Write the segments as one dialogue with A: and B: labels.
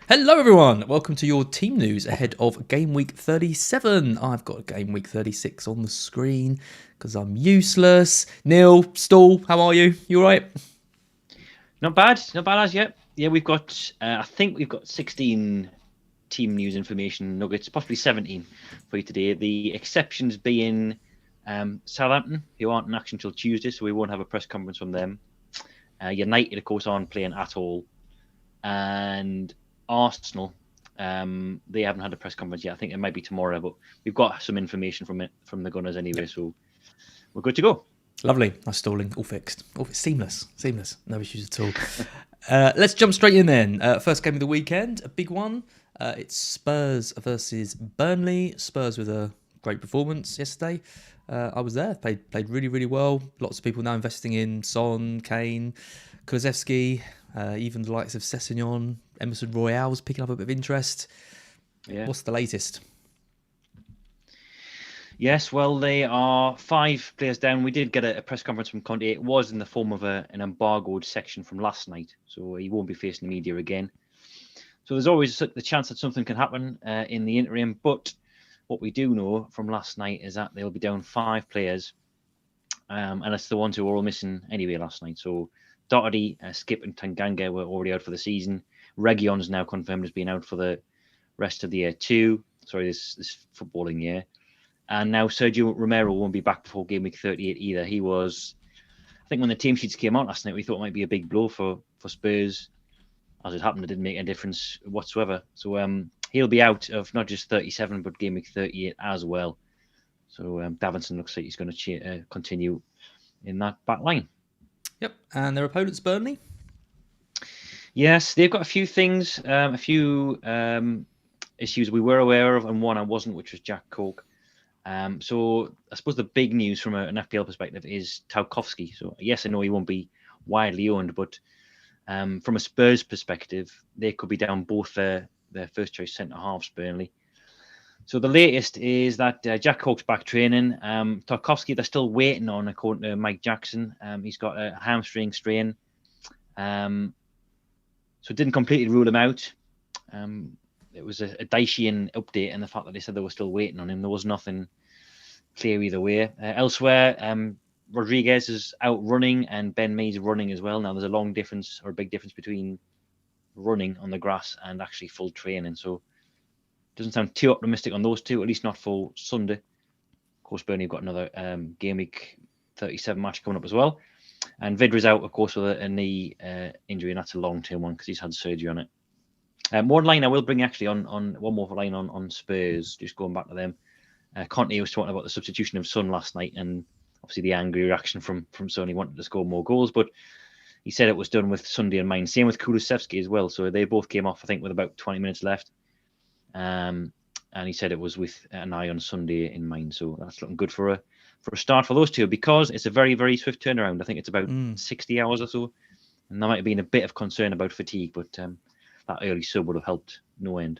A: Hello everyone, welcome to your team news ahead of Gameweek 37. I've got Gameweek 36 on the screen because I'm useless. Neale, Stall, how are you? You alright?
B: Not bad as yet. Yeah, we've got, I think we've got 16 team news information nuggets, possibly 17 for you today. The exceptions being Southampton, who aren't in action until Tuesday, so we won't have a press conference from them. United, of course, aren't playing at all. And Arsenal, they haven't had a press conference yet. I think it might be tomorrow, but we've got some information from the Gunners anyway, so we're good to go.
A: Lovely, nice stalling, all fixed. Seamless, no issues at all. Let's jump straight in then. First game of the weekend, a big one. It's Spurs versus Burnley. Spurs with a great performance yesterday. I was there, played really, really well. Lots of people now investing in Son, Kane, Kulusevski, even the likes of Sessegnon, Emerson Royale's picking up a bit of interest.
B: Yeah.
A: What's the latest?
B: Yes, well, they are 5 players down. We did get a press conference from Conte. It was in the form of an embargoed section from last night, so he won't be facing the media again. So there's always the chance that something can happen in the interim. But what we do know from last night is that they'll be down 5 players, and it's the ones who were all missing anyway last night. So Doherty, Skip, and Tanganga were already out for the season. Reguilon's now confirmed as being out for the rest of the year too. Sorry, this footballing year. And now Sergio Romero won't be back before game week 38 either. He was, I think when the team sheets came out last night, we thought it might be a big blow for Spurs. As it happened, it didn't make a difference whatsoever. So he'll be out of not just 37, but game week 38 as well. So Davinson looks like he's going to continue in that back line.
A: Yep, and their opponents, Burnley?
B: Yes, they've got a few things, a few issues we were aware of, and one I wasn't, which was Jack Cork. So I suppose the big news from an FPL perspective is Tarkowski. So yes, I know he won't be widely owned, but from a Spurs perspective, they could be down both their first choice centre halves, Burnley. So the latest is that Jack Cork's back training. Tarkowski, they're still waiting on, according to Mike Jackson. He's got a hamstring strain. So it didn't completely rule him out. It was a Daishian update, and the fact that they said they were still waiting on him, there was nothing clear either way. Elsewhere, Rodriguez is out running, and Ben Mee's running as well. Now there's a big difference between running on the grass and actually full training. So it doesn't sound too optimistic on those two, at least not for Sunday. Of course, Burnley have got another game week 37 match coming up as well. And Vidra's out, of course, with a knee injury, and that's a long-term one because he's had surgery on it. One line I will bring actually on one more line on Spurs, just going back to them. Conte was talking about the substitution of Son last night, and obviously the angry reaction from Son. He wanted to score more goals, but he said it was done with Sunday in mind. Same with Kulusevski as well. So they both came off, I think, with about 20 minutes left. And he said it was with an eye on Sunday in mind. So that's looking good for a start for those two, because it's a very, very swift turnaround. I think it's about 60 hours or so. And there might have been a bit of concern about fatigue, but that early sub would have helped no end.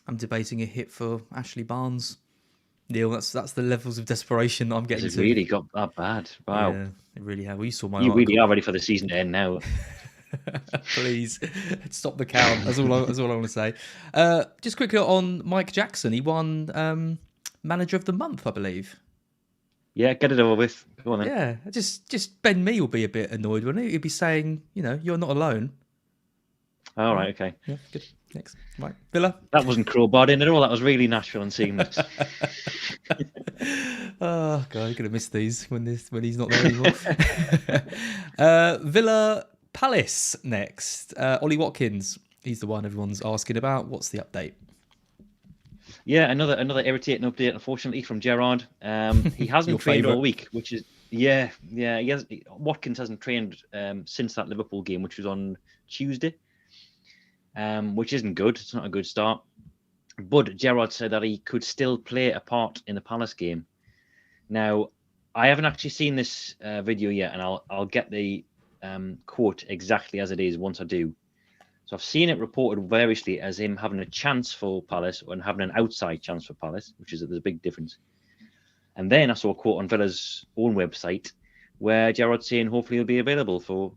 A: I'm debating a hit for Ashley Barnes. Neale, that's the levels of desperation that I'm getting
B: Has
A: to.
B: It really got that bad? Wow.
A: Yeah, it really has. Well, you saw my
B: You
A: article.
B: really are ready for the season to end now.
A: Please, stop the count. That's all I want to say. Just quickly on Mike Jackson. He won Manager of the Month, I believe.
B: Yeah, get it over with. Go on then.
A: Yeah, just Ben Mee will be a bit annoyed, wouldn't he? He'd be saying, you're not alone.
B: All right, okay.
A: Yeah, good. Next. Right. Villa.
B: That wasn't crowbarred in at all. That was really natural and seamless.
A: Oh, God, you're going to miss these when he's not there anymore. Villa Palace next. Ollie Watkins. He's the one everyone's asking about. What's the update?
B: Yeah, another irritating update, unfortunately, from Gerrard. He hasn't trained all week, which is Watkins hasn't trained since that Liverpool game, which was on Tuesday, which isn't good. It's not a good start. But Gerrard said that he could still play a part in the Palace game. Now, I haven't actually seen this video yet, and I'll get the quote exactly as it is once I do. So I've seen it reported variously as him having a chance for Palace and having an outside chance for Palace, which is that there's a big difference. And then I saw a quote on Villa's own website where Gerrard's saying hopefully he'll be available for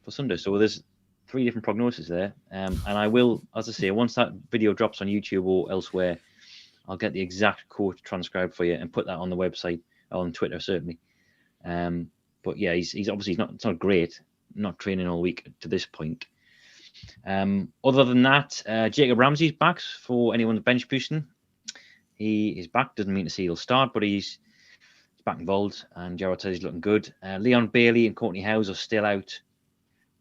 B: Sunday. So there's 3 different prognoses there. And I will, as I say, once that video drops on YouTube or elsewhere, I'll get the exact quote transcribed for you and put that on the website, on Twitter certainly. But yeah, he's obviously not. It's not great. Not training all week to this point. Other than that, Jacob Ramsey's back for anyone's bench boosting. He is back. Doesn't mean to say he'll start, but he's back involved. And Gerrard says he's looking good. Leon Bailey and Courtney Howes are still out.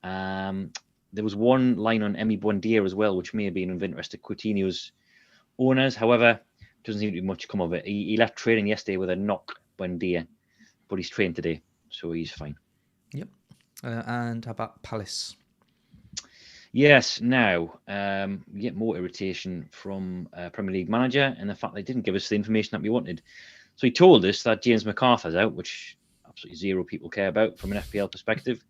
B: There was one line on Emi Buendia as well, which may have been of interest to Coutinho's owners. However, doesn't seem to be much come of it. He left training yesterday with a knock, Buendia, but he's trained today, so he's fine.
A: Yep. And how about Palace?
B: Yes, now we get more irritation from Premier League manager and the fact they didn't give us the information that we wanted. So he told us that James McArthur's out, which absolutely zero people care about from an FPL perspective.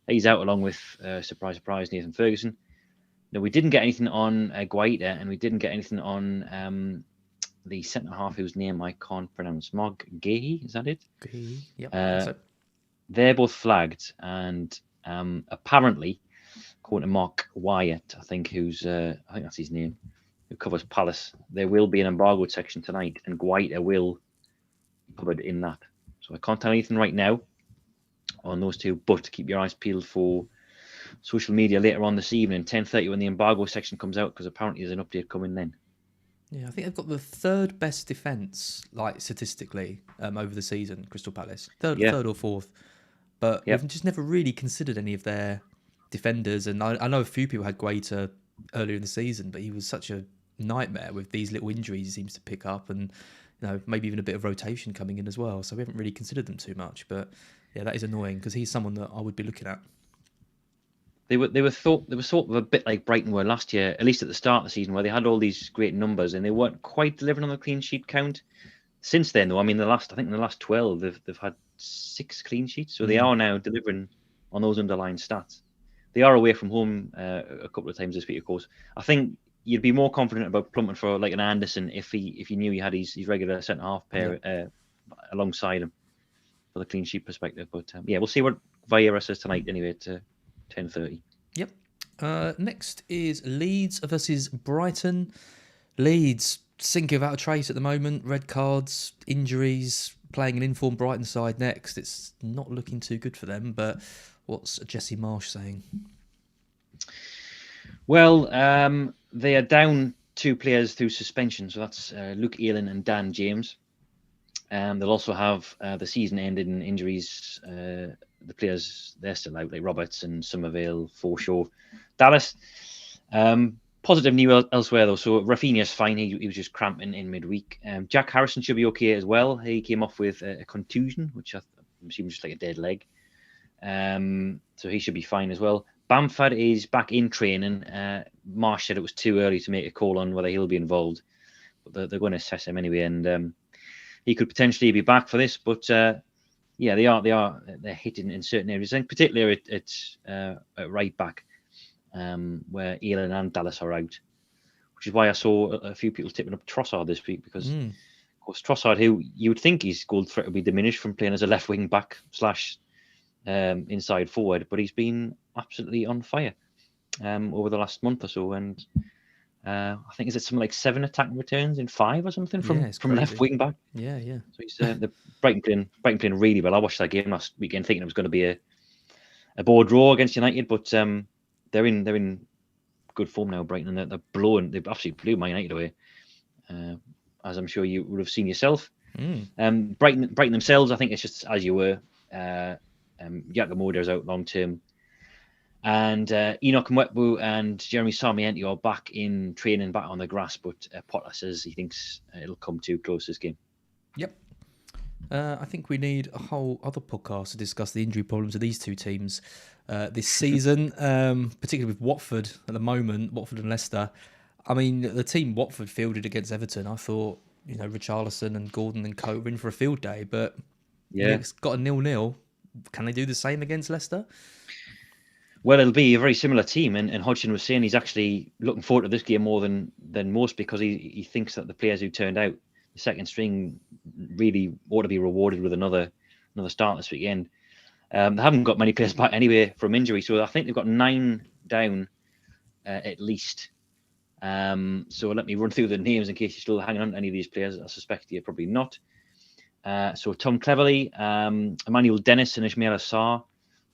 B: He's out along with, surprise, surprise, Nathan Ferguson. No, we didn't get anything on Guaita, and we didn't get anything on the centre-half whose name I can't pronounce. Mark Gahey, is that it?
A: Gahey, yep.
B: They're both flagged, and apparently, according to Mark Wyatt, I think that's his name, who covers Palace, there will be an embargoed section tonight, and Guaita will be covered in that. So I can't tell anything right now on those two, but keep your eyes peeled for social media later on this evening, 10:30, when the embargo section comes out, because apparently there's an update coming then.
A: Yeah, I think they've got the third best defence, like statistically, over the season, Crystal Palace. Third or fourth. But we've just never really considered any of their defenders. And I know a few people had Guaita earlier in the season, but he was such a nightmare with these little injuries he seems to pick up, and maybe even a bit of rotation coming in as well. So we haven't really considered them too much. But yeah, that is annoying because he's someone that I would be looking at.
B: They were sort of a bit like Brighton were last year, at least at the start of the season, where they had all these great numbers and they weren't quite delivering on the clean sheet count. Since then, though, I mean, in the last 12, they've had 6 clean sheets, so they are now delivering on those underlying stats. They are away from home a couple of times this week, of course. I think you'd be more confident about plummeting for like an Anderson if he knew he had his regular centre half pair alongside him for the clean sheet perspective. But we'll see what Vieira says tonight anyway at 10:30.
A: Yep. Next is Leeds versus Brighton. Leeds sinking without a trace at the moment. Red cards, injuries, playing an informed Brighton side next. It's not looking too good for them. But what's Jesse Marsh saying?
B: Well, they are down 2 players through suspension. So that's Luke Ayling and Dan James. They'll also have the season-ending injuries. The players, they're still out, like Roberts and Somerville, Forshaw, Dallas. Positive news elsewhere, though. So Rafinha's fine. He was just cramping in midweek. Jack Harrison should be okay as well. He came off with a contusion, which I'm assuming just like a dead leg. So he should be fine as well. Bamford is back in training. Marsh said it was too early to make a call on whether he'll be involved, but they're going to assess him anyway, and he could potentially be back for this. But they're hitting in certain areas, and particularly at right back, where Ayling and Dallas are out, which is why I saw a few people tipping up Trossard this week, because of course Trossard, who you would think his goal threat would be diminished from playing as a left wing back / inside forward, but he's been absolutely on fire over the last month or so, and I think is it something like 7 attacking returns in 5 or something from left wing back.
A: Yeah.
B: So he's the Brighton playing really well. I watched that game last weekend thinking it was going to be a board draw against United, but they're in good form now, Brighton, and they absolutely blew Man United away, as I'm sure you would have seen yourself. Brighton themselves, I think it's just as you were. Yakamoto's out long term, and Enoch Mwekbu and Jeremy Sarmiento are back in training, back on the grass, but Potter says he thinks it'll come too close this game.
A: Yep. I think we need a whole other podcast to discuss the injury problems of these two teams this season, particularly with Watford at the moment, Watford and Leicester. I mean, the team Watford fielded against Everton, I thought, Richarlison and Gordon and Co were in for a field day, but it's got a 0-0. Can they do the same against Leicester?
B: Well, it'll be a very similar team, and Hodgson was saying he's actually looking forward to this game more than most, because he thinks that the players who turned out, the second string, really ought to be rewarded with another start this weekend. They haven't got many players back anyway from injury, so I think they've got 9 down at least. So let me run through the names in case you're still hanging on to any of these players. I suspect you're probably not. So Tom Cleverley, Emmanuel Dennis and Ismail Assar,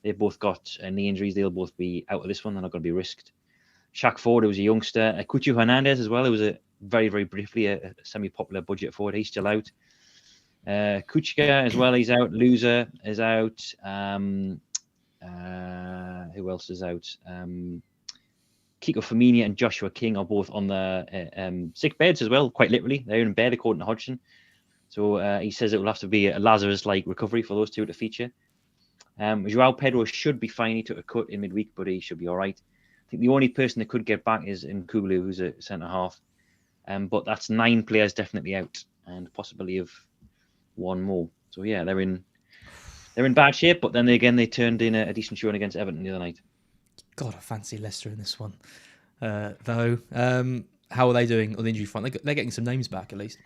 B: they've both got knee injuries. They'll both be out of this one. They're not going to be risked. Shaq Ford, who was a youngster. Cucho Hernandez as well, who was a very, very briefly a semi-popular budget forward. He's still out. Kuchka as well, he's out. Loser is out. Who else is out? Kiko Firmino and Joshua King are both on the sick beds as well, quite literally. They're in bed, according to Hodgson. So he says it will have to be a Lazarus-like recovery for those two to feature. Joao Pedro should be fine. He took a cut in midweek, but he should be all right. I think the only person that could get back is Nkulu, who's a centre-half. But that's 9 players definitely out, and possibility of one more. So yeah, they're in bad shape. But then again, they turned in a decent showing against Everton the other night.
A: God, I fancy Leicester in this one, though. How are they doing on the injury front? They're getting some names back at least.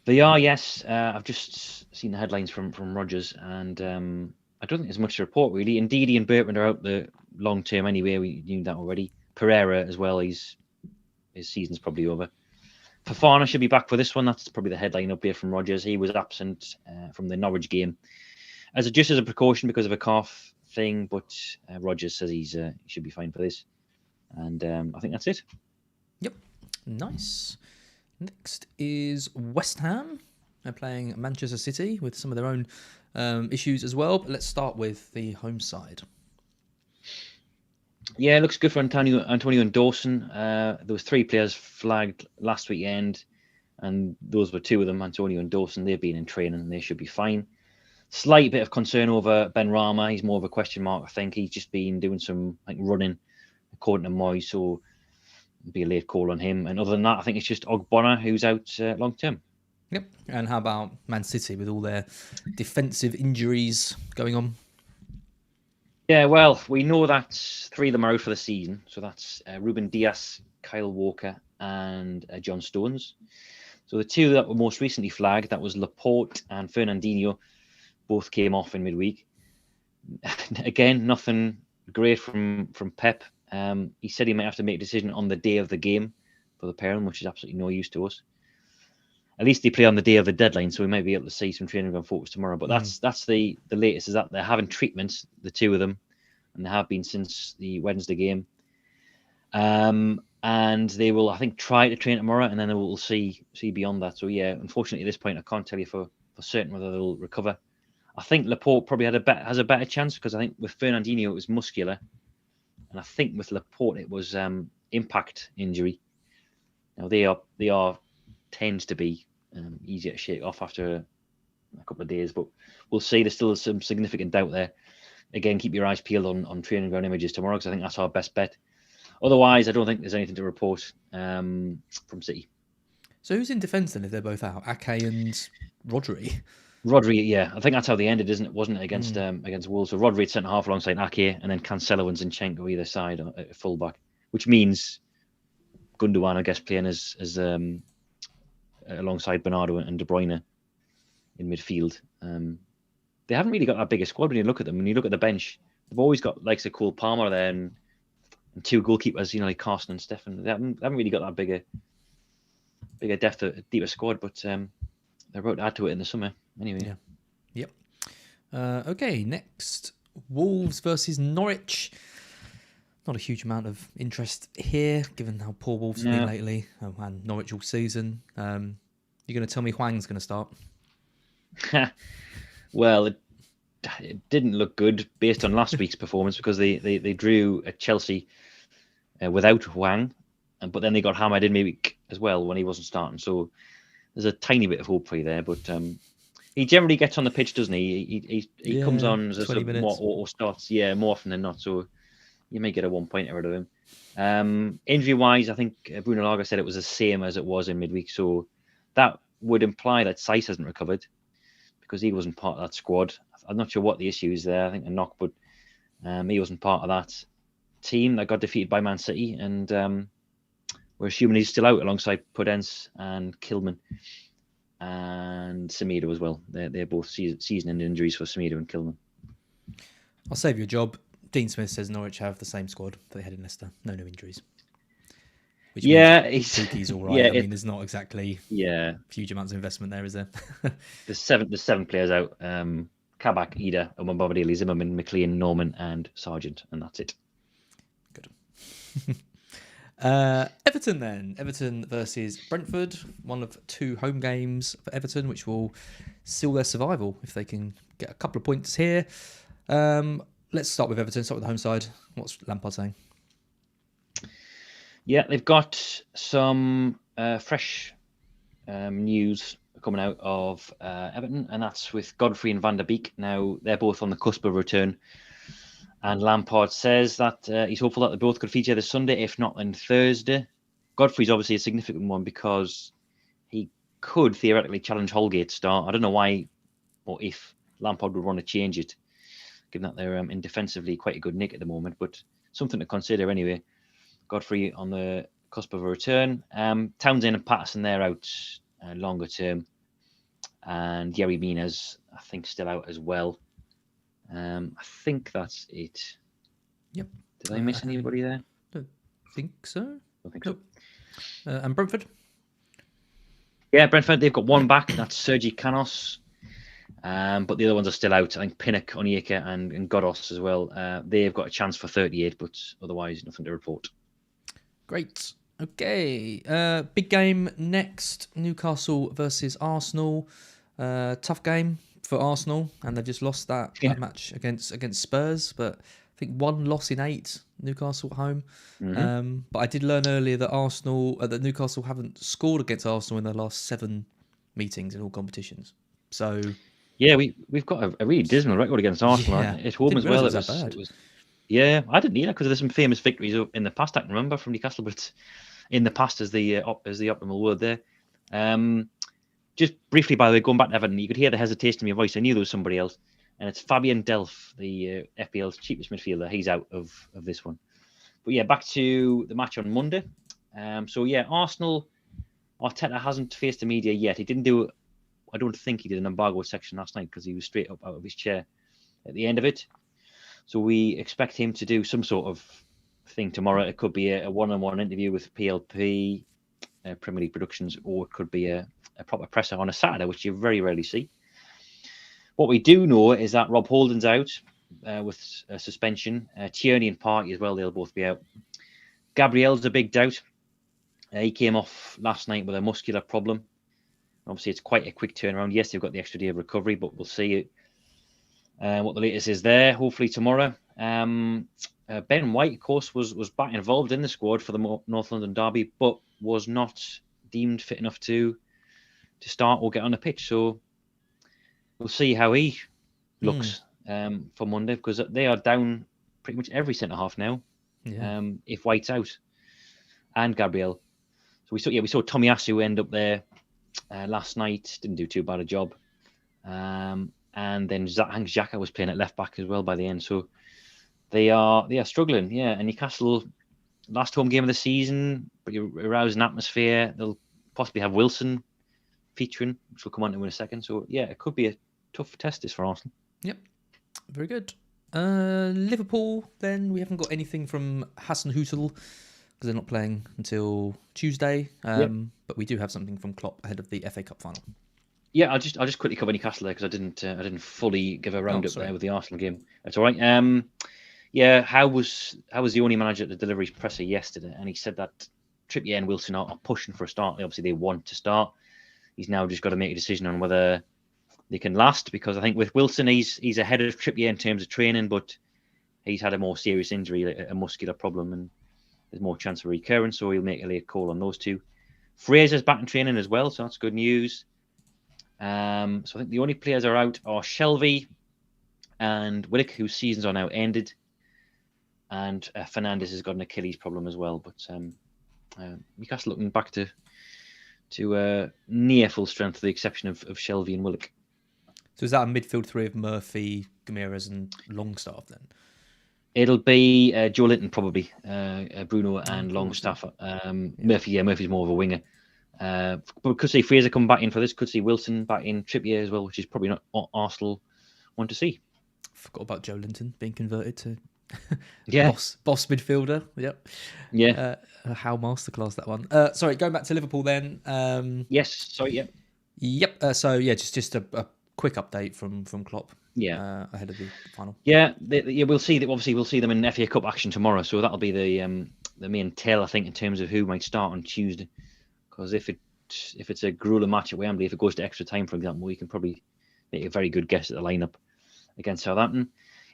B: They are, yes. I've just seen the headlines from Rodgers, and I don't think there's much to report really. Ndidi and Bertrand are out the long term anyway. We knew that already. Pereira as well. His season's probably over. Fofana should be back for this one. That's probably the headline up here from Rodgers. He was absent from the Norwich game just as a precaution because of a calf thing, but Rodgers says he should be fine for this, and I think that's it.
A: Yep, nice. Next is West Ham. They're playing Manchester City with some of their own issues as well. But let's start with the home side.
B: Yeah, it looks good for Antonio and Dawson. There was 3 players flagged last weekend, and those were 2 of them, Antonio and Dawson. They've been in training and they should be fine. Slight bit of concern over Ben Rama. He's more of a question mark, I think. He's just been doing some running, according to Moyes, so it'll be a late call on him. And other than that, I think it's just Ogbonna who's out long term.
A: Yep. And how about Man City with all their defensive injuries going on?
B: Yeah, well, we know that 3 of them are out for the season. So that's Ruben Dias, Kyle Walker, and John Stones. So the 2 that were most recently flagged, that was Laporte and Fernandinho, both came off in midweek. Again, nothing great from Pep. He said he might have to make a decision on the day of the game for the pairing, which is absolutely no use to us. At least they play on the day of the deadline, so we might be able to see some training on focus tomorrow. But that's the latest, is that they're having treatments, the 2 of them, and they have been since the Wednesday game. And they will, I think, try to train tomorrow, and then we'll see beyond that. So yeah, unfortunately at this point, I can't tell you for certain whether they'll recover. I think Laporte probably has a better chance, because I think with Fernandinho it was muscular, and I think with Laporte it was impact injury. Now they are tends to be easier to shake off after a couple of days, but we'll see. There's still some significant doubt there. Again, keep your eyes peeled on training ground images tomorrow, because I think that's our best bet. Otherwise, I don't think there's anything to report from City.
A: So who's in defence then if they're both out? Ake and Rodri?
B: Rodri, yeah. I think that's how they ended, isn't it? Wasn't it, against Wolves? So Rodri at centre-half alongside Ake, and then Cancelo and Zinchenko either side at full-back, which means Gundogan, I guess, playing as alongside Bernardo and De Bruyne in midfield. They haven't really got that big a squad when you look at them. When you look at the bench, they've always got like Cole Palmer there and 2 goalkeepers, like Carson and Stefan. They haven't really got that bigger depth, deeper squad, but they're about to add to it in the summer anyway.
A: Yeah. Yep. Okay, next, Wolves versus Norwich. Not a huge amount of interest here, given how poor Wolves have been lately, and Norwich all season. You're going to tell me Hwang's going to start?
B: Well, it didn't look good based on last week's performance, because they drew at Chelsea without Hwang, but then they got hammered in midweek as well when he wasn't starting. So there's a tiny bit of hope for you there, but he generally gets on the pitch, doesn't he? He comes on as or starts, more often than not. So you may get a 1-pointer out of him. Injury-wise, I think Bruno Lager said it was the same as it was in midweek, so that would imply that Saiss hasn't recovered, because he wasn't part of that squad. I'm not sure what the issue is there. I think a knock, but he wasn't part of that team that got defeated by Man City, and we're assuming he's still out alongside Podence and Kilman and Semedo as well. They're both season-ending injuries for Semedo and Kilman.
A: I'll save you a job. Dean Smith says Norwich have the same squad that they had in Leicester. No new injuries. Which means Tuki's all right. There's not exactly huge amounts of investment there, is there?
B: There's seven players out. Kabak, Ida, Omababadili, Zimmerman, McLean, Norman, and Sargent, and that's it.
A: Good. Everton then. Everton versus Brentford. One of 2 home games for Everton, which will seal their survival if they can get a couple of points here. Let's start with Everton. Start with the home side. What's Lampard saying?
B: Yeah, they've got some fresh news coming out of Everton, and that's with Godfrey and Van der Beek. Now, they're both on the cusp of return, and Lampard says that he's hopeful that they both could feature this Sunday, if not then Thursday. Godfrey's obviously a significant one because he could theoretically challenge Holgate's start. I don't know why or if Lampard would want to change it, given that they're in defensively quite a good nick at the moment, but something to consider anyway. Godfrey on the cusp of a return. Townsend and Patterson, they're out longer term. And Yerry Mina's, I think, still out as well. I think that's it.
A: Yep.
B: Did I miss anybody there?
A: Don't think so.
B: I think so.
A: And Brentford?
B: Yeah, Brentford, they've got one back. That's Sergi Canos. But the other ones are still out. I think Pinnock, Onyeka, and Godos as well. They've got a chance for 38, but otherwise nothing to report.
A: Great. Okay. Big game next. Newcastle versus Arsenal. Tough game for Arsenal, and they've just lost that match against Spurs. But I think 1 loss in 8. Newcastle at home.
B: Mm-hmm.
A: But I did learn earlier that Newcastle haven't scored against Arsenal in their last 7 meetings in all competitions. So
B: yeah, we've got a really dismal record against Arsenal at home as well. It was yeah, I didn't either because there's some famous victories in the past I can remember from Newcastle, but in the past as the optimal word there. Just briefly, by the way, going back to Everton, you could hear the hesitation in your voice. I knew there was somebody else, and it's Fabian Delph, the FPL's cheapest midfielder. He's out of this one. But yeah, back to the match on Monday. So yeah, Arsenal, Arteta hasn't faced the media yet. He didn't do, I don't think he did an embargo section last night because he was straight up out of his chair at the end of it. So we expect him to do some sort of thing tomorrow. It could be a one-on-one interview with PLP, Premier League Productions, or it could be a proper presser on a Saturday, which you very rarely see. What we do know is that Rob Holden's out with a suspension. Tierney and Party as well, they'll both be out. Gabriel's a big doubt. He came off last night with a muscular problem. Obviously, it's quite a quick turnaround. Yes, they've got the extra day of recovery, but we'll see what the latest is there, hopefully tomorrow. Ben White, of course, was back involved in the squad for the North London derby, but was not deemed fit enough to start or get on the pitch. So we'll see how he looks for Monday, because they are down pretty much every centre-half now, if White's out, and Gabriel. So we saw Tomiyasu end up there last night, didn't do too bad a job. And then Hank Xhaka was playing at left back as well by the end. So they are struggling, yeah. And Newcastle, last home game of the season, pretty arousing atmosphere. They'll possibly have Wilson featuring, which we'll come on to in a second. So yeah, it could be a tough test this for Arsenal.
A: Yep, very good. Liverpool, then we haven't got anything from Hassan Hutel because they're not playing until Tuesday. But we do have something from Klopp ahead of the FA Cup final. Yeah,
B: I'll just quickly cover Newcastle there because I didn't fully give a roundup there with the Arsenal game. That's all right. How was the only manager at the deliveries presser yesterday? And he said that Trippier and Wilson are pushing for a start. Obviously, they want to start. He's now just got to make a decision on whether they can last, because I think with Wilson, he's ahead of Trippier in terms of training, but he's had a more serious injury, a muscular problem, and there's more chance of recurrence. So he'll make a late call on those two. Fraser's back in training as well, so that's good news. So I think the only players are out are Shelvey and Willock, whose seasons are now ended, and Fernandes has got an Achilles problem as well. But Newcastle looking back to near full strength, with the exception of Shelvey and Willock.
A: So is that a midfield three of Murphy, Gamiras, and Longstaff then?
B: It'll be Joe Linton probably, Bruno and Longstaff. Murphy's more of a winger. But could see Fraser come back in for this. Could see Wilson back in, Trippier as well, which is probably not what Arsenal want to see.
A: Forgot about Joe Linton being converted to
B: Yeah.
A: boss midfielder. Yep.
B: Yeah.
A: How masterclass that one. Sorry, going back to Liverpool then.
B: Yes. Sorry. Yeah.
A: Yep. So yeah, just a quick update from Klopp.
B: Yeah.
A: Ahead of the final.
B: Yeah. We'll see that. Obviously, we'll see them in FA Cup action tomorrow. So that'll be the main tell, I think, in terms of who might start on Tuesday. Because if it's a grueling match at Wembley, if it goes to extra time, for example, we can probably make a very good guess at the lineup against Southampton.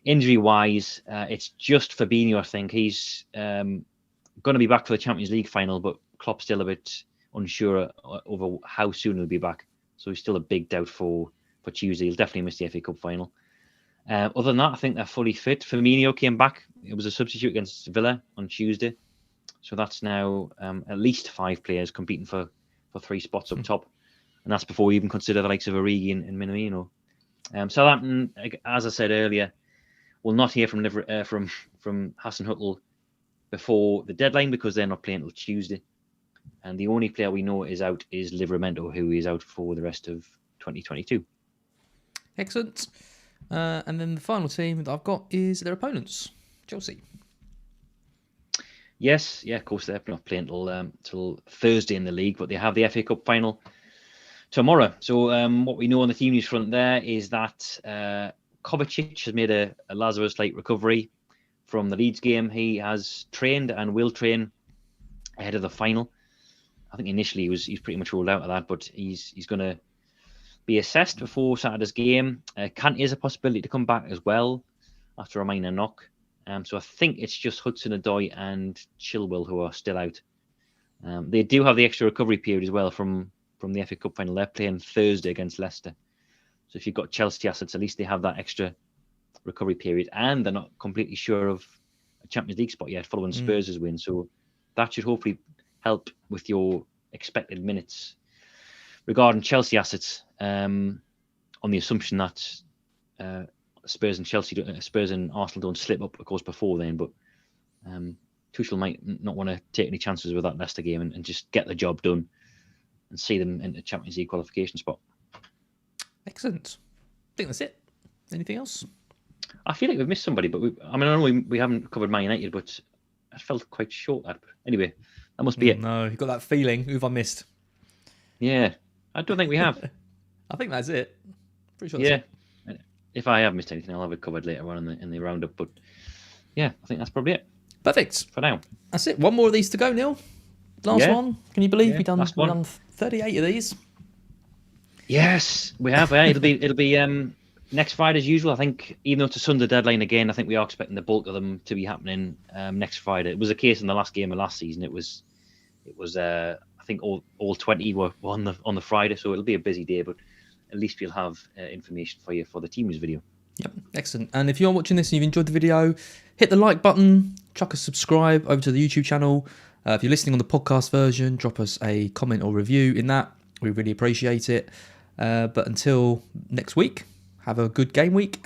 B: Injury-wise, it's just Fabinho, I think. He's going to be back for the Champions League final, but Klopp's still a bit unsure over how soon he'll be back. So he's still a big doubt for Tuesday. He'll definitely miss the FA Cup final. Other than that, I think they're fully fit. Firmino came back. It was a substitute against Villa on Tuesday. So that's now at least 5 players competing for 3 spots up top. And that's before we even consider the likes of Origi and Minamino. Southampton, as I said earlier, will not hear from Hasenhüttl before the deadline because they're not playing until Tuesday. And the only player we know is out is Livramento, who is out for the rest of 2022.
A: Excellent. And then the final team that I've got is their opponents, Chelsea.
B: Yes, yeah, of course they're not playing till Thursday in the league, but they have the FA Cup final tomorrow. So what we know on the team news front there is that Kovacic has made a Lazarus-like recovery from the Leeds game. He has trained and will train ahead of the final. I think initially he's pretty much ruled out of that, but he's going to be assessed before Saturday's game. Kante is a possibility to come back as well after a minor knock. So I think it's just Hudson-Odoi and Chilwell who are still out. They do have the extra recovery period as well from the FA Cup final. They're playing Thursday against Leicester. So if you've got Chelsea assets, at least they have that extra recovery period. And they're not completely sure of a Champions League spot yet following Spurs' win. So that should hopefully help with your expected minutes. Regarding Chelsea assets, on the assumption that Spurs and Arsenal don't slip up, of course, before then. But Tuchel might not want to take any chances with that Leicester game and just get the job done and see them in the Champions League qualification spot.
A: Excellent. I think that's it. Anything else?
B: I feel like we've missed somebody, but I know we haven't covered Man United, but I felt quite short. Anyway, that must be it.
A: No, you got that feeling. Who have I missed?
B: Yeah, I don't think we have.
A: I think that's it. Pretty sure that's it.
B: If I have missed anything, I'll have it covered later on in the roundup. But yeah, I think that's probably it.
A: Perfect.
B: For now.
A: That's it. One more of these to go, Neil. Last one. Can you believe we've done 38 of these?
B: Yes, we have. Yeah. It'll be next Friday as usual. I think even though it's a Sunday deadline again, I think we are expecting the bulk of them to be happening next Friday. It was a case in the last game of last season. It was I think all 20 were on the Friday, so it'll be a busy day, but at least we'll have information for you for the team news video.
A: Yep, excellent. And if you're watching this and you've enjoyed the video, hit the like button, chuck a subscribe over to the YouTube channel. If you're listening on the podcast version, drop us a comment or review in that. We really appreciate it. But until next week, have a good game week.